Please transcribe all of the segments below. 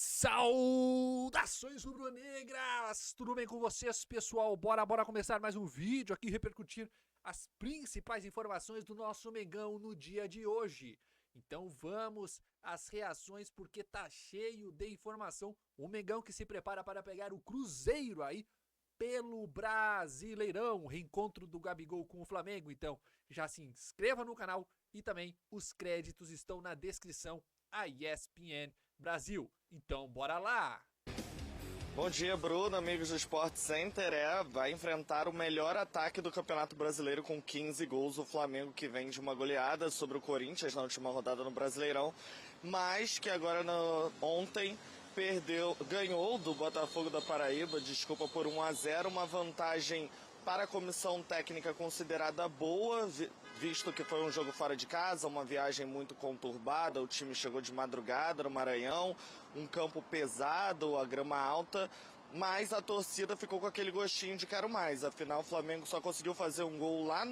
Saudações rubro-negras! Tudo bem com vocês, pessoal? Bora começar mais um vídeo aqui, repercutir as principais informações do nosso Mengão no dia de hoje. Então vamos às reações, porque tá cheio de informação. O Mengão que se prepara para pegar o Cruzeiro aí pelo Brasileirão, reencontro do Gabigol com o Flamengo. Então já se inscreva no canal e também os créditos estão na descrição, a ESPN Brasil. Então, bora lá! Bom dia, Bruno, amigos do Sport Center. Vai enfrentar o melhor ataque do Campeonato Brasileiro com 15 gols. O Flamengo, que vem de uma goleada sobre o Corinthians na última rodada no Brasileirão, mas que agora ontem ganhou do Botafogo da Paraíba, por 1-0, uma vantagem para a comissão técnica considerada boa, visto que foi um jogo fora de casa, uma viagem muito conturbada, o time chegou de madrugada no Maranhão, um campo pesado, a grama alta, mas a torcida ficou com aquele gostinho de quero mais. Afinal, o Flamengo só conseguiu fazer um gol lá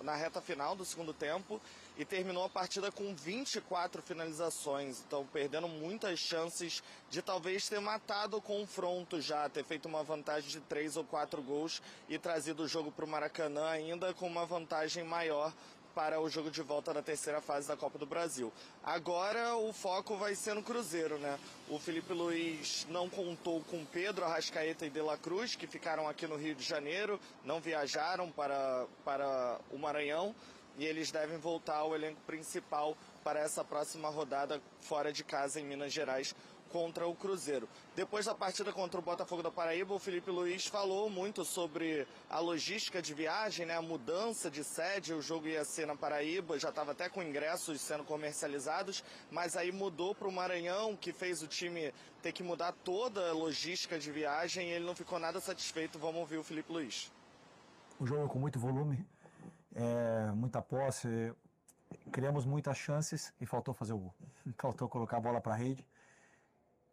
na reta final do segundo tempo e terminou a partida com 24 finalizações. Então, perdendo muitas chances de talvez ter matado o confronto já, ter feito uma vantagem de 3 ou 4 gols e trazido o jogo para o Maracanã ainda com uma vantagem maior para o jogo de volta da terceira fase da Copa do Brasil. Agora o foco vai ser no Cruzeiro, né? O Felipe Luiz não contou com Pedro, Arrascaeta e De La Cruz, que ficaram aqui no Rio de Janeiro, não viajaram para o Maranhão, e eles devem voltar ao elenco principal para essa próxima rodada fora de casa em Minas Gerais contra o Cruzeiro. Depois da partida contra o Botafogo da Paraíba, o Felipe Luiz falou muito sobre a logística de viagem, né, a mudança de sede. O jogo ia ser na Paraíba, já estava até com ingressos sendo comercializados, mas aí mudou para o Maranhão, que fez o time ter que mudar toda a logística de viagem, e ele não ficou nada satisfeito. Vamos ouvir o Felipe Luiz. Um jogo com muito volume, muita posse, criamos muitas chances e faltou fazer o gol. Faltou colocar a bola para a rede.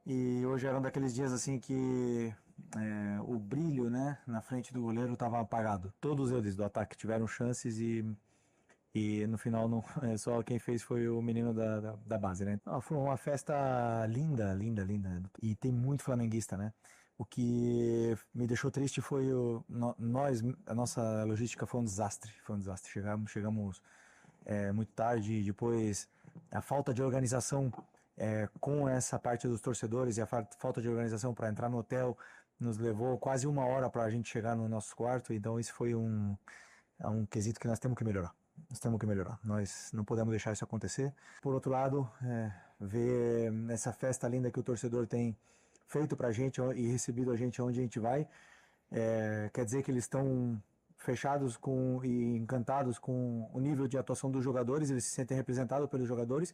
E hoje era um daqueles dias assim que o brilho, né, na frente do goleiro estava apagado. Todos eles do ataque tiveram chances e no final não, só quem fez foi o menino da base, né? Foi uma festa linda. E tem muito flamenguista, né? O que me deixou triste foi a nossa logística foi um desastre. Chegamos muito tarde, depois a falta de organização com essa parte dos torcedores e a falta de organização para entrar no hotel nos levou quase uma hora para a gente chegar no nosso quarto. Então isso foi um quesito que nós temos que melhorar. Nós não podemos deixar isso acontecer. Por outro lado, ver essa festa linda que o torcedor tem feito para a gente e recebido a gente onde a gente vai, quer dizer que eles estão fechados e encantados com o nível de atuação dos jogadores, eles se sentem representados pelos jogadores.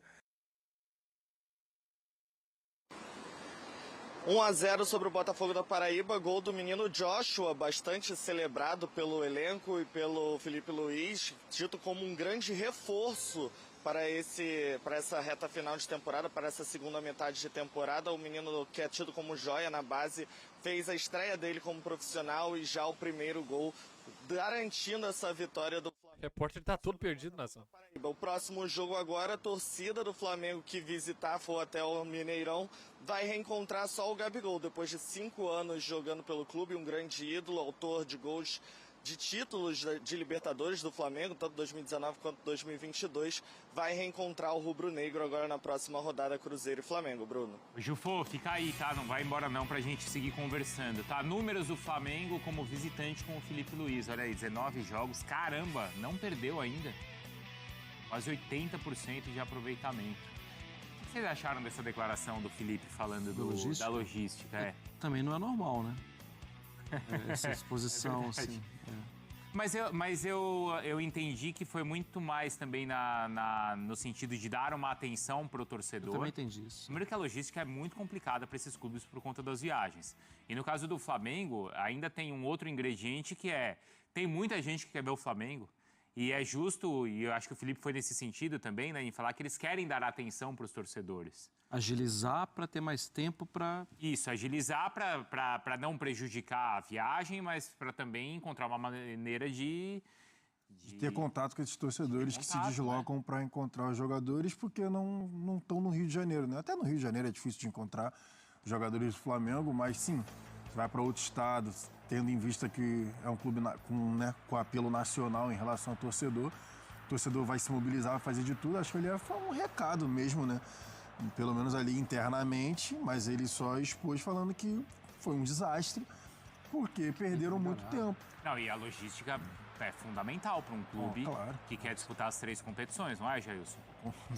1-0 sobre o Botafogo da Paraíba, gol do menino Joshua, bastante celebrado pelo elenco e pelo Felipe Luiz, dito como um grande reforço para essa reta final de temporada, para essa segunda metade de temporada. O menino, que é tido como joia na base, fez a estreia dele como profissional e já o primeiro gol, garantindo essa vitória do Flamengo. O repórter tá todo perdido, nação. O próximo jogo agora, a torcida do Flamengo que for até o Mineirão, vai reencontrar só o Gabigol. Depois de 5 anos jogando pelo clube, um grande ídolo, autor de gols de títulos de Libertadores do Flamengo, tanto 2019 quanto 2022, vai reencontrar o rubro-negro agora na próxima rodada Cruzeiro e Flamengo, Bruno. Jufô, fica aí, tá? Não vai embora não pra gente seguir conversando, tá? Números do Flamengo como visitante com o Felipe Luiz, olha aí, 19 jogos, caramba, não perdeu ainda. Quase 80% de aproveitamento. O que vocês acharam dessa declaração do Felipe falando da logística? Também não é normal, né? Essa exposição, assim. Mas eu entendi que foi muito mais também no sentido de dar uma atenção para o torcedor. Eu também entendi isso. Primeiro que a logística é muito complicada para esses clubes por conta das viagens. E no caso do Flamengo, ainda tem um outro ingrediente que tem muita gente que quer ver o Flamengo. E é justo, e eu acho que o Felipe foi nesse sentido também, né, em falar que eles querem dar atenção para os torcedores. Agilizar para ter mais tempo para... Isso, agilizar para não prejudicar a viagem, mas para também encontrar uma maneira de ter contato com esses torcedores que se deslocam, né, para encontrar os jogadores, porque não estão no Rio de Janeiro, né? Até no Rio de Janeiro é difícil de encontrar jogadores do Flamengo, mas sim, você vai para outros estados, tendo em vista que é um clube com apelo nacional em relação ao torcedor. O torcedor vai se mobilizar, vai fazer de tudo. Acho que ele foi um recado mesmo, né? Pelo menos ali internamente, mas ele só expôs falando que foi um desastre, porque perderam muito tempo. Não, e a logística é fundamental para um clube claro. que quer disputar as 3 competições, não é, Jailson?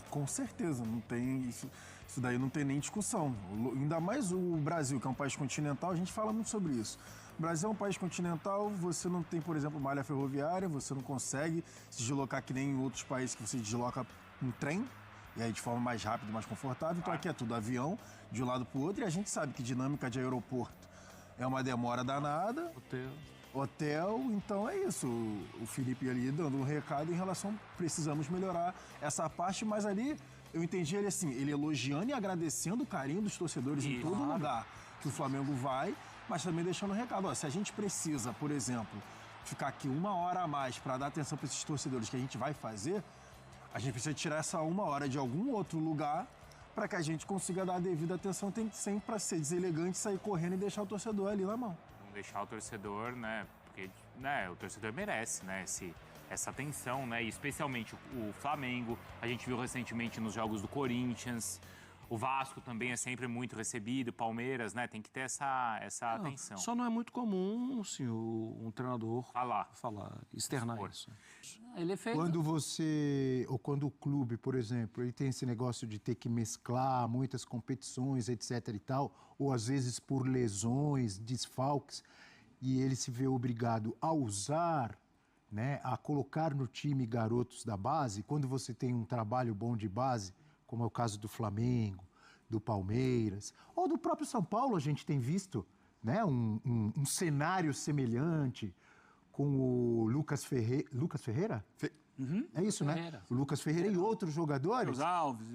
Com certeza, não tem isso daí não tem nem discussão. Ainda mais o Brasil, que é um país continental, a gente fala muito sobre isso. O Brasil é um país continental, você não tem, por exemplo, malha ferroviária, você não consegue se deslocar que nem em outros países que você desloca um trem, e aí de forma mais rápida e mais confortável. Então aqui é tudo avião, de um lado para o outro, e a gente sabe que dinâmica de aeroporto é uma demora danada. Hotel, então é isso. O Felipe ali dando um recado em relação, precisamos melhorar essa parte, mas ali eu entendi ele assim, ele elogiando e agradecendo o carinho dos torcedores em todo lugar que o Flamengo vai, mas também deixando um recado. Ó, se a gente precisa, por exemplo, ficar aqui 1 hora a mais para dar atenção para esses torcedores que a gente vai fazer, a gente precisa tirar essa 1 hora de algum outro lugar para que a gente consiga dar a devida atenção, tem sempre para ser deselegante, sair correndo e deixar o torcedor ali na mão. Deixar o torcedor, né? Porque o torcedor merece, né? Essa atenção, né? E especialmente o Flamengo. A gente viu recentemente nos jogos do Corinthians. O Vasco também é sempre muito recebido. Palmeiras, né? Tem que ter essa atenção. Só não é muito comum, sim, um treinador falar, externar isso. Ele fez... Quando o clube, por exemplo, ele tem esse negócio de ter que mesclar muitas competições, etc e tal, ou às vezes por lesões, desfalques, e ele se vê obrigado a usar, né, a colocar no time garotos da base, quando você tem um trabalho bom de base, como é o caso do Flamengo, do Palmeiras, ou do próprio São Paulo, a gente tem visto, né, um cenário semelhante com o Lucas Ferreira? É isso, Ferreira. né? O Lucas Ferreira e outros jogadores. Os Alves.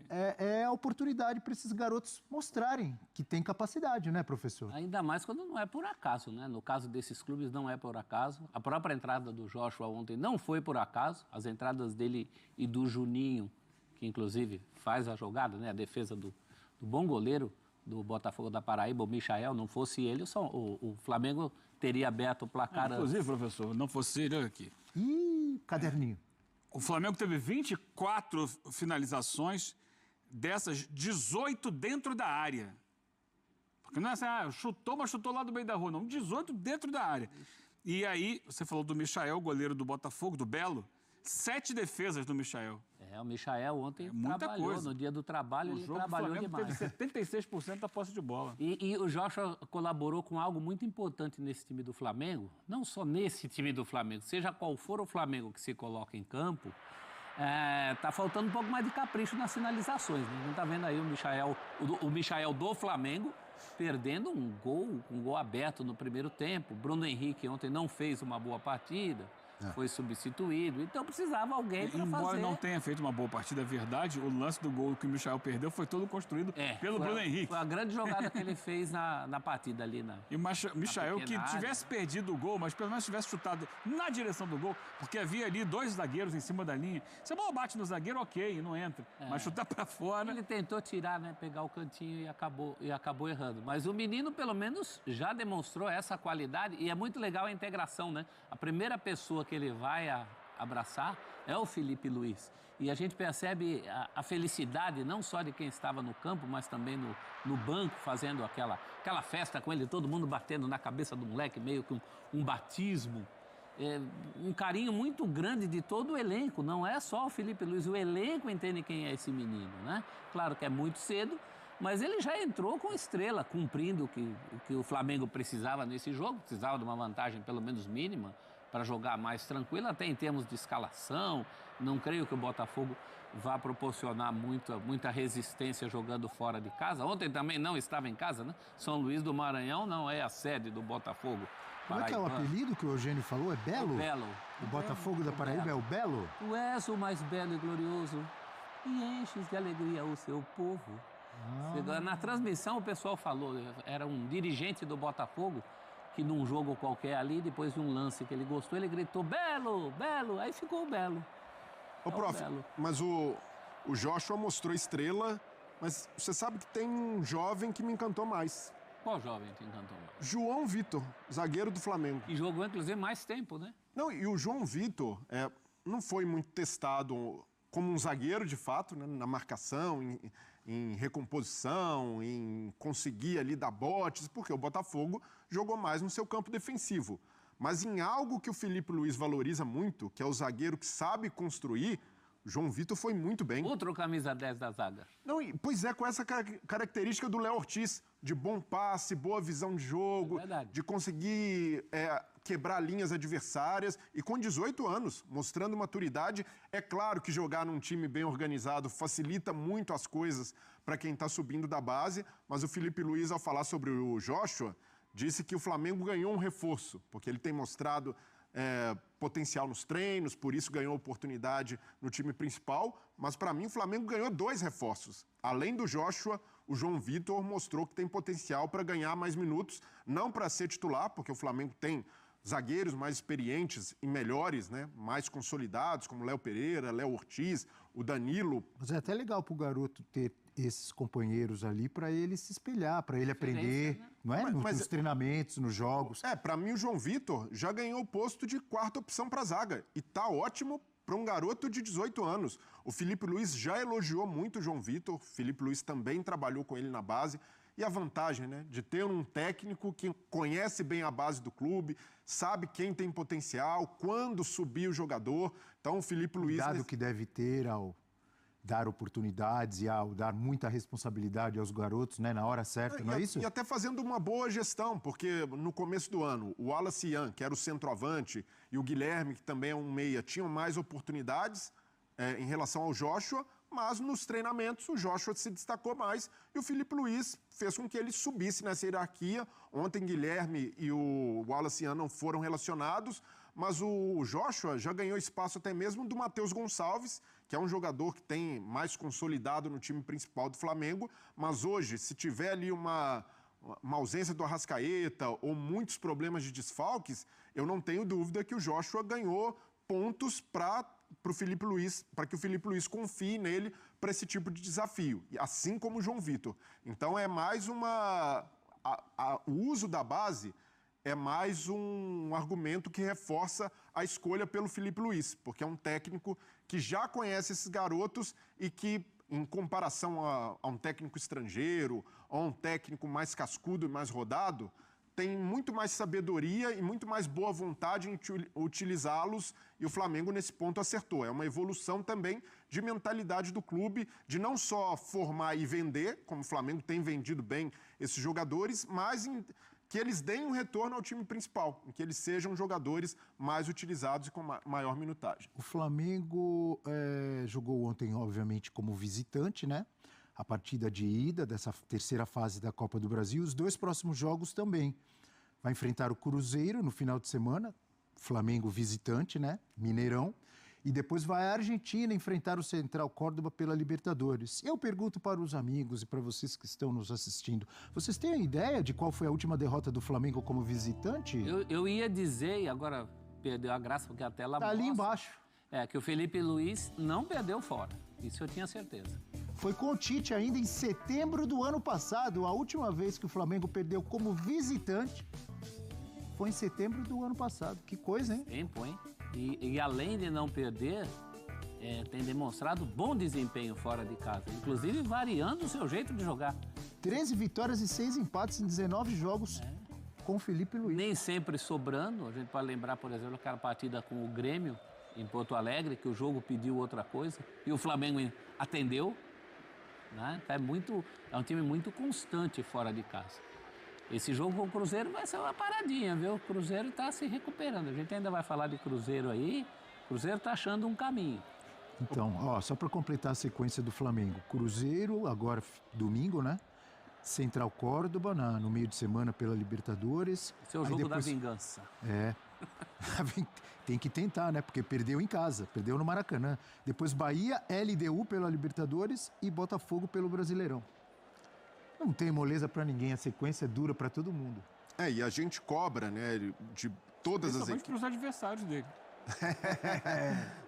É a oportunidade para esses garotos mostrarem que tem capacidade, né, professor? Ainda mais quando não é por acaso, né? No caso desses clubes, não é por acaso. A própria entrada do Joshua ontem não foi por acaso. As entradas dele e do Juninho, que inclusive faz a jogada, né? A defesa do bom goleiro do Botafogo da Paraíba, o Michael, não fosse ele, o Flamengo teria aberto o placar. Inclusive, professor, não fosse ele, olha aqui. Ih, caderninho. O Flamengo teve 24 finalizações, dessas 18 dentro da área. Porque não é assim, chutou, mas chutou lá do meio da rua, não. 18 dentro da área. E aí, você falou do Michael, goleiro do Botafogo, do Belo. 7 defesas do Michael. O Michael ontem muita trabalhou, coisa. No dia do trabalho, ele trabalhou demais. O Flamengo teve 76% da posse de bola. E o Joshua colaborou com algo muito importante nesse time do Flamengo, não só nesse time do Flamengo, seja qual for o Flamengo que se coloca em campo, tá faltando um pouco mais de capricho nas finalizações. Né? A gente tá vendo aí o Michael do Flamengo perdendo um gol aberto no primeiro tempo. Bruno Henrique ontem não fez uma boa partida. Foi substituído, então precisava alguém para fazer. Embora não tenha feito uma boa partida, é verdade, o lance do gol que o Michael perdeu foi todo construído pelo Bruno Henrique. Foi a grande jogada que ele fez na partida ali. E o Michael que tivesse perdido o gol, mas pelo menos tivesse chutado na direção do gol, porque havia ali 2 zagueiros em cima da linha. Se a bola bate no zagueiro, ok, não entra. Mas chutar para fora... Ele tentou tirar, né, pegar o cantinho e acabou errando. Mas o menino, pelo menos, já demonstrou essa qualidade e é muito legal a integração, né? A primeira pessoa que ele vai abraçar é o Felipe Luiz. E a gente percebe a felicidade não só de quem estava no campo, mas também no banco, fazendo aquela festa com ele, todo mundo batendo na cabeça do moleque, meio que um batismo. Um carinho muito grande de todo o elenco, não é só o Felipe Luiz, o elenco entende quem é esse menino, né? Claro que é muito cedo, mas ele já entrou com estrela, cumprindo o que o Flamengo precisava nesse jogo, precisava de uma vantagem pelo menos mínima, para jogar mais tranquilo, até em termos de escalação. Não creio que o Botafogo vá proporcionar muita resistência jogando fora de casa. Ontem também não estava em casa, né? São Luís do Maranhão não é a sede do Botafogo. Como é que é o apelido que o Eugênio falou? É Belo? O Belo. O Botafogo da Paraíba é o Belo? Tu és o mais belo e glorioso e enches de alegria o seu povo. Na transmissão o pessoal falou, era um dirigente do Botafogo que num jogo qualquer ali, depois de um lance que ele gostou, ele gritou, Belo, Belo, aí ficou o Belo. Ô, prof, mas o Joshua mostrou estrela Mas você sabe que tem um jovem que me encantou mais. Qual jovem te encantou mais? João Vitor, zagueiro do Flamengo. E jogou, inclusive, mais tempo, né? Não, e o João Vitor não foi muito testado como um zagueiro, de fato, né, na marcação, em recomposição, em conseguir ali dar botes, porque o Botafogo jogou mais no seu campo defensivo. Mas em algo que o Filipe Luiz valoriza muito, que é o zagueiro que sabe construir, o João Vitor foi muito bem. Outro camisa 10 da zaga. Não, pois é, com essa característica do Léo Ortiz, de bom passe, boa visão de jogo, de conseguir quebrar linhas adversárias, e com 18 anos, mostrando maturidade. É claro que jogar num time bem organizado facilita muito as coisas para quem está subindo da base, mas o Filipe Luiz, ao falar sobre o Joshua, disse que o Flamengo ganhou um reforço, porque ele tem mostrado potencial nos treinos, por isso ganhou oportunidade no time principal, mas para mim o Flamengo ganhou 2 reforços. Além do Joshua, o João Vitor mostrou que tem potencial para ganhar mais minutos, não para ser titular, porque o Flamengo tem zagueiros mais experientes e melhores, né, mais consolidados, como Léo Pereira, Léo Ortiz, o Danilo. Mas é até legal para o garoto ter esses companheiros ali para ele se espelhar, para ele aprender, né? Não é? Nos treinamentos, nos jogos. Para mim o João Vitor já ganhou o posto de 4ª opção para a zaga e tá ótimo para um garoto de 18 anos. O Filipe Luiz já elogiou muito o João Vitor, o Filipe Luiz também trabalhou com ele na base. E a vantagem, né, de ter um técnico que conhece bem a base do clube, sabe quem tem potencial, quando subir o jogador. Então o Filipe Luiz... Cuidado que deve ter ao dar oportunidades e ao dar muita responsabilidade aos garotos, né, na hora certa, não é isso? E até fazendo uma boa gestão, porque no começo do ano, o Wallace Ian, que era o centroavante, e o Guilherme, que também é um meia, tinham mais oportunidades em relação ao Joshua, mas nos treinamentos o Joshua se destacou mais e o Filipe Luiz fez com que ele subisse nessa hierarquia. Ontem Guilherme e o Wallace Ian não foram relacionados, mas o Joshua já ganhou espaço até mesmo do Matheus Gonçalves, que é um jogador que tem mais consolidado no time principal do Flamengo, mas hoje, se tiver ali uma ausência do Arrascaeta ou muitos problemas de desfalques, eu não tenho dúvida que o Joshua ganhou pontos para o Filipe Luiz, para que o Filipe Luiz confie nele para esse tipo de desafio, assim como o João Vitor. Então é mais o uso da base é mais um argumento que reforça a escolha pelo Filipe Luiz, porque é um técnico que já conhece esses garotos e que, em comparação a um técnico estrangeiro, a um técnico mais cascudo e mais rodado, tem muito mais sabedoria e muito mais boa vontade em utilizá-los, e o Flamengo nesse ponto acertou. É uma evolução também de mentalidade do clube, de não só formar e vender, como o Flamengo tem vendido bem esses jogadores, mas que eles deem um retorno ao time principal, em que eles sejam jogadores mais utilizados e com maior minutagem. O Flamengo jogou ontem, obviamente, como visitante, né? A partida de ida dessa terceira fase da Copa do Brasil. Os 2 próximos jogos também. Vai enfrentar o Cruzeiro no final de semana, Flamengo visitante, né? Mineirão. E depois vai à Argentina enfrentar o Central Córdoba pela Libertadores. Eu pergunto para os amigos e para vocês que estão nos assistindo, vocês têm ideia de qual foi a última derrota do Flamengo como visitante? Eu ia dizer, e agora perdeu a graça, porque a tela tá ali embaixo. Que o Filipe Luiz não perdeu fora. Isso eu tinha certeza. Foi com o Tite ainda em setembro do ano passado. A última vez que o Flamengo perdeu como visitante foi em setembro do ano passado. Que coisa, hein? Tempo, hein? E além de não perder, tem demonstrado bom desempenho fora de casa. Inclusive variando o seu jeito de jogar. 13 vitórias e 6 empates em 19 jogos com o Filipe Luiz. Nem sempre sobrando. A gente pode lembrar, por exemplo, aquela partida com o Grêmio em Porto Alegre, que o jogo pediu outra coisa e o Flamengo atendeu. Né? É um time muito constante fora de casa. Esse jogo com o Cruzeiro vai ser uma paradinha, viu? O Cruzeiro está se recuperando. A gente ainda vai falar de Cruzeiro aí. O Cruzeiro está achando um caminho. Então, só para completar a sequência do Flamengo. Cruzeiro, agora domingo, né? Central Córdoba, no meio de semana pela Libertadores. Esse é o jogo da vingança. Tem que tentar, né? Porque perdeu em casa, perdeu no Maracanã. Depois Bahia, LDU pela Libertadores e Botafogo pelo Brasileirão. Não tem moleza para ninguém, a sequência é dura para todo mundo. E a gente cobra, né, de todas as equipes. Principalmente para os adversários dele.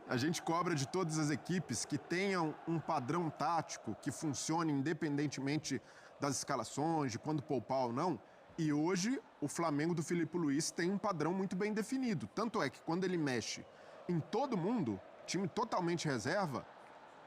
A gente cobra de todas as equipes que tenham um padrão tático que funcione independentemente das escalações, de quando poupar ou não. E hoje o Flamengo do Filipe Luís tem um padrão muito bem definido. Tanto é que quando ele mexe em todo mundo, time totalmente reserva,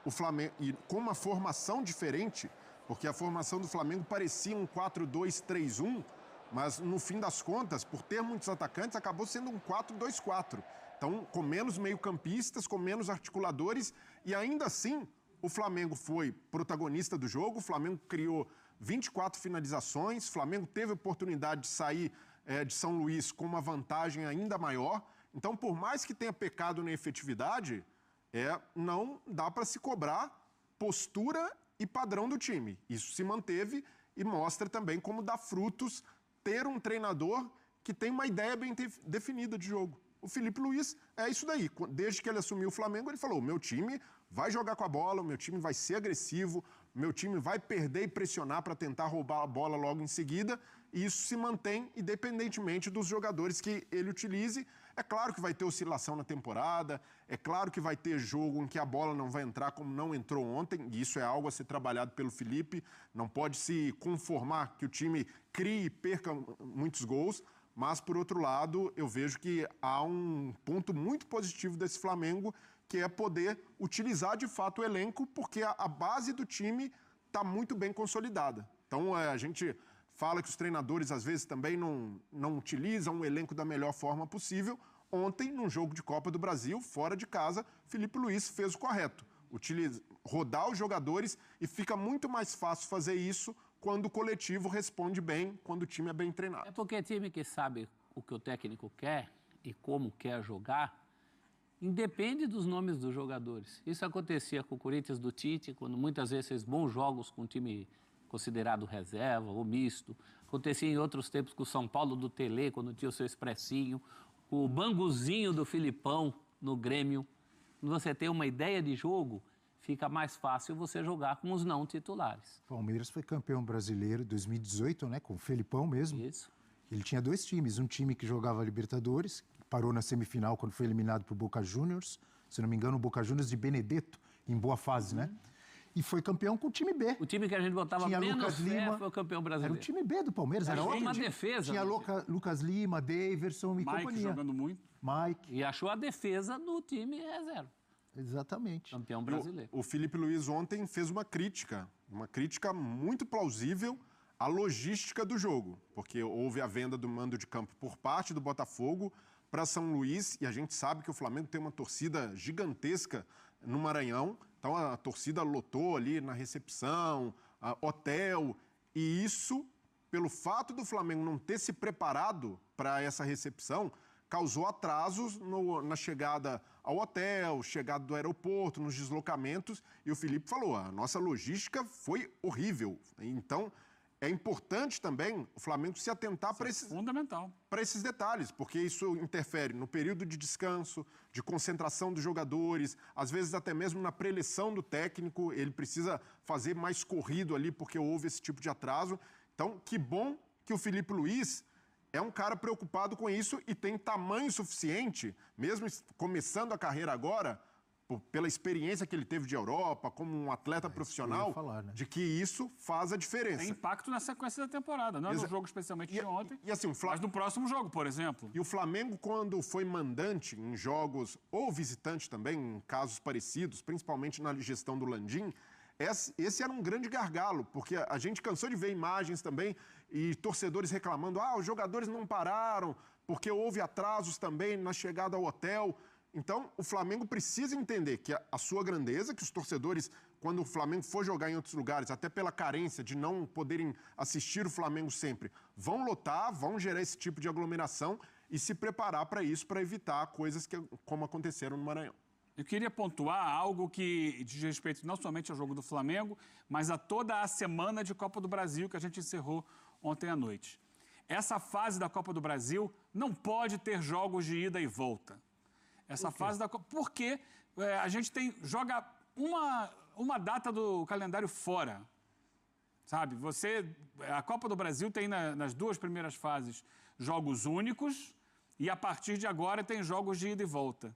o Flamengo, e com uma formação diferente, porque a formação do Flamengo parecia um 4-2-3-1, mas no fim das contas, por ter muitos atacantes, acabou sendo um 4-2-4. Então, com menos meio-campistas, com menos articuladores, e ainda assim, o Flamengo foi protagonista do jogo, o Flamengo criou 24 finalizações, o Flamengo teve a oportunidade de sair de São Luís com uma vantagem ainda maior. Então, por mais que tenha pecado na efetividade, não dá para se cobrar postura e padrão do time. Isso se manteve e mostra também como dá frutos ter um treinador que tem uma ideia bem definida de jogo. O Filipe Luís é isso daí. Desde que ele assumiu o Flamengo, ele falou: meu time vai jogar com a bola, o meu time vai ser agressivo, o meu time vai perder e pressionar para tentar roubar a bola logo em seguida. E isso se mantém independentemente dos jogadores que ele utilize. É claro que vai ter oscilação na temporada, é claro que vai ter jogo em que a bola não vai entrar como não entrou ontem, e isso é algo a ser trabalhado pelo Filipe. Não pode se conformar que o time crie e perca muitos gols. Mas, por outro lado, eu vejo que há um ponto muito positivo desse Flamengo, que é poder utilizar, de fato, o elenco, porque a base do time está muito bem consolidada. Então, a gente fala que os treinadores, às vezes, também não utilizam o elenco da melhor forma possível. Ontem, num jogo de Copa do Brasil, fora de casa, Filipe Luís fez o correto. Rodar os jogadores, e fica muito mais fácil fazer isso quando o coletivo responde bem, quando o time é bem treinado. É porque time que sabe o que o técnico quer e como quer jogar, independe dos nomes dos jogadores. Isso acontecia com o Corinthians do Tite, quando muitas vezes fez bons jogos com um time considerado reserva ou misto. Acontecia em outros tempos com o São Paulo do Tele, quando tinha o seu expressinho, com o banguzinho do Filipão no Grêmio. Quando você tem uma ideia de jogo, fica mais fácil você jogar com os não titulares. O Palmeiras foi campeão brasileiro em 2018, né, com o Felipão mesmo. Isso. Ele tinha dois times, um time que jogava Libertadores, parou na semifinal quando foi eliminado por Boca Juniors, se não me engano, o Boca Juniors de Benedetto, em boa fase, né? E foi campeão com o time B. O time que a gente botava tinha menos Lucas fé Lima, foi o campeão brasileiro. Era o time B do Palmeiras. Era outro uma time. defesa. Tinha Lucas Lima, Daverson e Mike companhia. jogando muito. Mike. E achou a defesa no time reserva. Exatamente. Campeão brasileiro. O Filipe Luís ontem fez uma crítica muito plausível à logística do jogo, porque houve a venda do mando de campo por parte do Botafogo para São Luís, e a gente sabe que o Flamengo tem uma torcida gigantesca no Maranhão, então a torcida lotou ali na recepção, hotel, e isso, pelo fato do Flamengo não ter se preparado para essa recepção, causou atrasos na chegada ao hotel, chegada do aeroporto, nos deslocamentos, e o Filipe falou, a nossa logística foi horrível. Então, é importante também o Flamengo se atentar para esses detalhes, porque isso interfere no período de descanso, de concentração dos jogadores, às vezes até mesmo na preleção do técnico, ele precisa fazer mais corrido ali porque houve esse tipo de atraso. Então, que bom que o Filipe Luís é um cara preocupado com isso e tem tamanho suficiente, mesmo começando a carreira agora, pela experiência que ele teve de Europa, como um atleta profissional, de que isso faz a diferença. Tem impacto na sequência da temporada, não é no jogo especialmente de ontem, assim, mas no próximo jogo, por exemplo. E o Flamengo, quando foi mandante em jogos, ou visitante também, em casos parecidos, principalmente na gestão do Landim, esse era um grande gargalo, porque a gente cansou de ver imagens também e torcedores reclamando, os jogadores não pararam, porque houve atrasos também na chegada ao hotel. Então, o Flamengo precisa entender que a sua grandeza, que os torcedores, quando o Flamengo for jogar em outros lugares, até pela carência de não poderem assistir o Flamengo sempre, vão lotar, vão gerar esse tipo de aglomeração e se preparar para isso, para evitar coisas como aconteceram no Maranhão. Eu queria pontuar algo que diz respeito não somente ao jogo do Flamengo, mas a toda a semana de Copa do Brasil que a gente encerrou ontem à noite. Essa fase da Copa do Brasil não pode ter jogos de ida e volta. Essa fase da Copa... Porque a gente joga uma data do calendário fora. Sabe? A Copa do Brasil tem nas duas primeiras fases jogos únicos E a partir de agora tem jogos de ida e volta.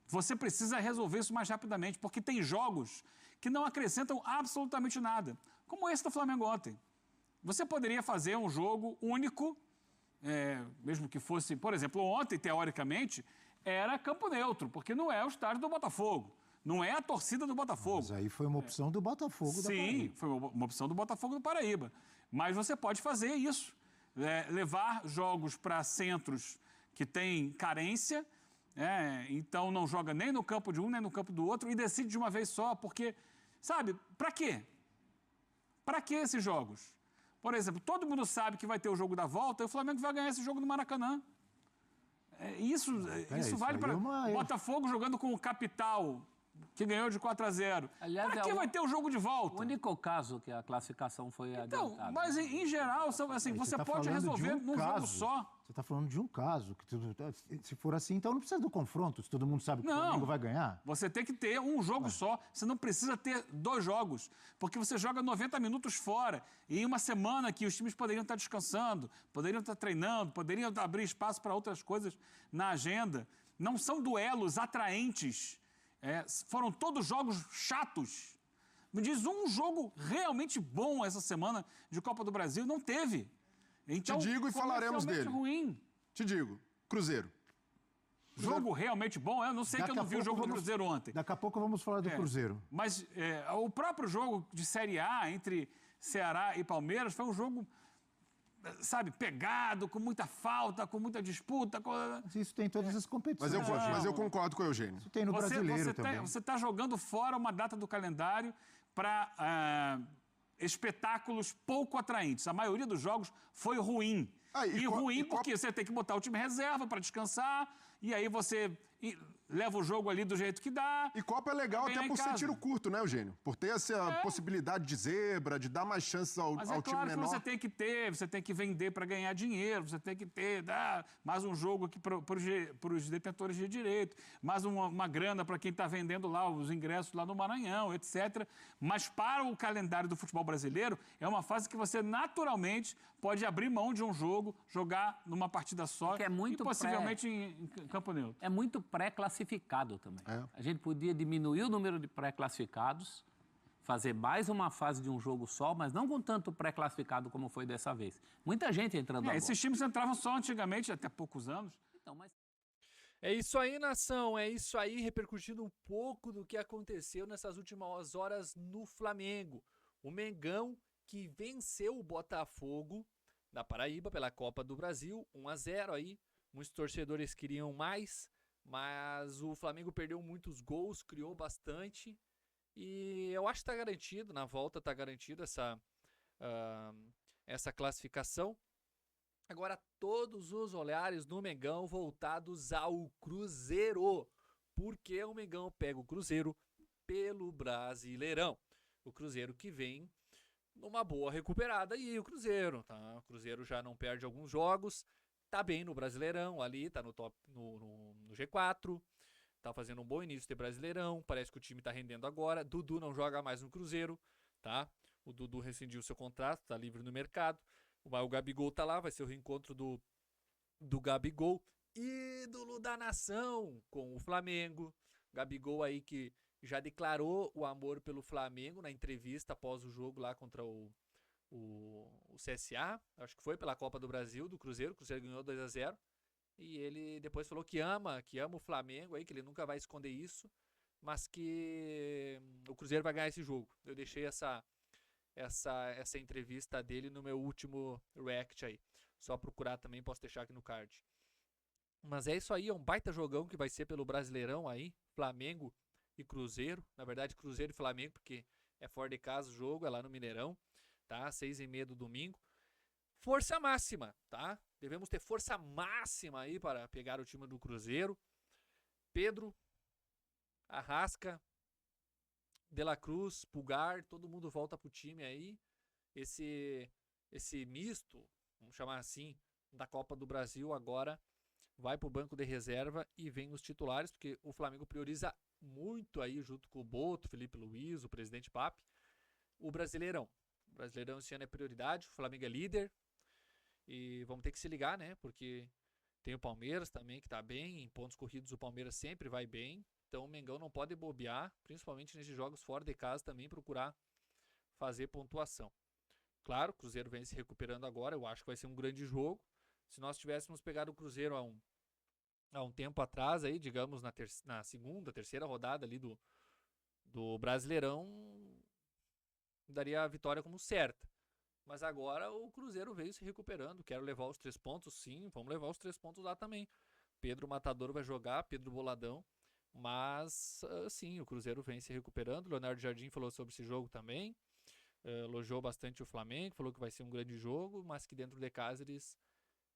Você precisa resolver isso mais rapidamente, porque tem jogos que não acrescentam absolutamente nada, como esse do Flamengo ontem. Você poderia fazer um jogo único, mesmo que fosse, por exemplo, ontem, teoricamente, era campo neutro, porque não é o estádio do Botafogo, não é a torcida do Botafogo. Mas aí foi uma opção do Botafogo da Paraíba. Sim, foi uma opção do Botafogo do Paraíba. Mas você pode fazer isso, levar jogos para centros que têm carência, então não joga nem no campo de um, nem no campo do outro, e decide de uma vez só, porque, sabe, para quê? Para que esses jogos? Por exemplo, todo mundo sabe que vai ter o jogo da volta e o Flamengo vai ganhar esse jogo no Maracanã. Isso vale para Botafogo jogando com o Capital, que ganhou de 4-0. Aliás, para que vai ter o jogo de volta? O único caso que a classificação foi adiantada. Mas em geral, assim, você pode resolver num jogo só. Você está falando de um caso. Se for assim, então não precisa do confronto, se todo mundo sabe que o Flamengo vai ganhar. Você tem que ter um jogo só. Você não precisa ter 2 jogos, porque você joga 90 minutos fora. E em uma semana que os times poderiam estar descansando, poderiam estar treinando, poderiam abrir espaço para outras coisas na agenda. Não são duelos atraentes. Foram todos jogos chatos. Me diz um jogo realmente bom essa semana de Copa do Brasil. Não teve. Então, te digo e falaremos dele. Ruim. Te digo, Cruzeiro. Jogo realmente bom? Eu não sei que eu não vi o jogo do Cruzeiro ontem. Daqui a pouco vamos falar do Cruzeiro. Mas o próprio jogo de Série A entre Ceará e Palmeiras foi um jogo, sabe, pegado, com muita falta, com muita disputa. Isso tem em todas as competições. Mas eu concordo com o Eugênio. Isso tem no brasileiro também. Você está jogando fora uma data do calendário para espetáculos pouco atraentes. A maioria dos jogos foi ruim. Porque você tem que botar o time reserva para descansar, e aí você leva o jogo ali do jeito que dá. E Copa é legal até por ser tiro curto, né, Eugênio? Por ter essa possibilidade de zebra, de dar mais chances ao time menor. Mas é claro que você tem que vender para ganhar dinheiro, você tem que ter mais um jogo aqui para os detentores de direito, mais uma grana para quem está vendendo lá os ingressos lá no Maranhão, etc. Mas para o calendário do futebol brasileiro, é uma fase que você naturalmente pode abrir mão de um jogo, jogar numa partida só e possivelmente em campo neutro. É muito pré-classificado também. A gente podia diminuir o número de pré-classificados, fazer mais uma fase de um jogo só, mas não com tanto pré-classificado como foi dessa vez. Muita gente entrando agora. Esses times entravam só antigamente, até poucos anos. É isso aí, nação. É isso aí, repercutindo um pouco do que aconteceu nessas últimas horas no Flamengo. O Mengão que venceu o Botafogo da Paraíba pela Copa do Brasil, 1-0 aí. Muitos torcedores queriam mais, mas o Flamengo perdeu muitos gols, criou bastante. E eu acho que está garantido, na volta está garantido essa classificação. Agora todos os olhares no Mengão voltados ao Cruzeiro, porque o Mengão pega o Cruzeiro pelo Brasileirão. O Cruzeiro que vem numa boa recuperada e o Cruzeiro, tá? O Cruzeiro já não perde alguns jogos, tá bem no Brasileirão ali, tá no G4, tá fazendo um bom início de Brasileirão, parece que o time tá rendendo agora. Dudu não joga mais no Cruzeiro, tá? O Dudu rescindiu seu contrato, tá livre no mercado. O Gabigol tá lá, vai ser o reencontro do Gabigol, ídolo da nação com o Flamengo. Gabigol aí que já declarou o amor pelo Flamengo na entrevista após o jogo lá contra o CSA, acho que foi pela Copa do Brasil, do Cruzeiro. O Cruzeiro ganhou 2-0. E ele depois falou que ama o Flamengo aí, que ele nunca vai esconder isso, mas que o Cruzeiro vai ganhar esse jogo. Eu deixei essa entrevista dele no meu último react aí. Só procurar também, posso deixar aqui no card. Mas é isso aí, é um baita jogão que vai ser pelo Brasileirão aí, Flamengo e Cruzeiro. Na verdade, Cruzeiro e Flamengo, porque é fora de casa o jogo, é lá no Mineirão, tá? 6h30 do domingo. Força máxima, tá? Devemos ter força máxima aí para pegar o time do Cruzeiro. Pedro, Arrasca, De La Cruz, Pulgar, todo mundo volta pro time aí. Esse misto, vamos chamar assim, da Copa do Brasil agora vai pro banco de reserva e vem os titulares, porque o Flamengo prioriza muito aí, junto com o Boto, Felipe Luiz, o presidente Papi, o Brasileirão. O Brasileirão esse ano é prioridade, o Flamengo é líder e vamos ter que se ligar, né? Porque Tem o Palmeiras também, que tá bem. Em pontos corridos, o Palmeiras sempre vai bem. Então o Mengão não pode bobear, principalmente nesses jogos fora de casa também, procurar fazer pontuação. Claro, o Cruzeiro vem se recuperando agora, eu acho que vai ser um grande jogo. Se nós tivéssemos pegado o Cruzeiro há um tempo atrás, aí, digamos, na segunda, terceira rodada ali do Brasileirão, daria a vitória como certa. Mas agora o Cruzeiro veio se recuperando, quero levar os 3 pontos, sim, vamos levar os 3 pontos lá também. Pedro Matador vai jogar, Pedro Boladão, mas sim, o Cruzeiro vem se recuperando. O Leonardo Jardim falou sobre esse jogo também, elogiou bastante o Flamengo, falou que vai ser um grande jogo, mas que dentro de casa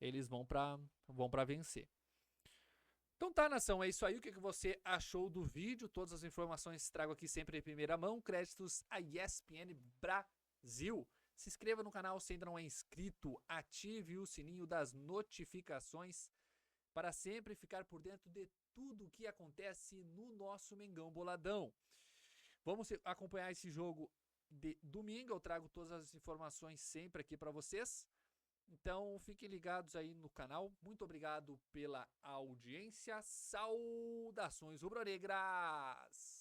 eles vão para vencer. Então tá, nação, é isso aí. O que você achou do vídeo? Todas as informações trago aqui sempre em primeira mão. Créditos a ESPN Brasil. Se inscreva no canal se ainda não é inscrito. Ative o sininho das notificações para sempre ficar por dentro de tudo o que acontece no nosso Mengão Boladão. Vamos acompanhar esse jogo de domingo. Eu trago todas as informações sempre aqui para vocês. Então fiquem ligados aí no canal. Muito obrigado pela audiência. Saudações rubro-negras!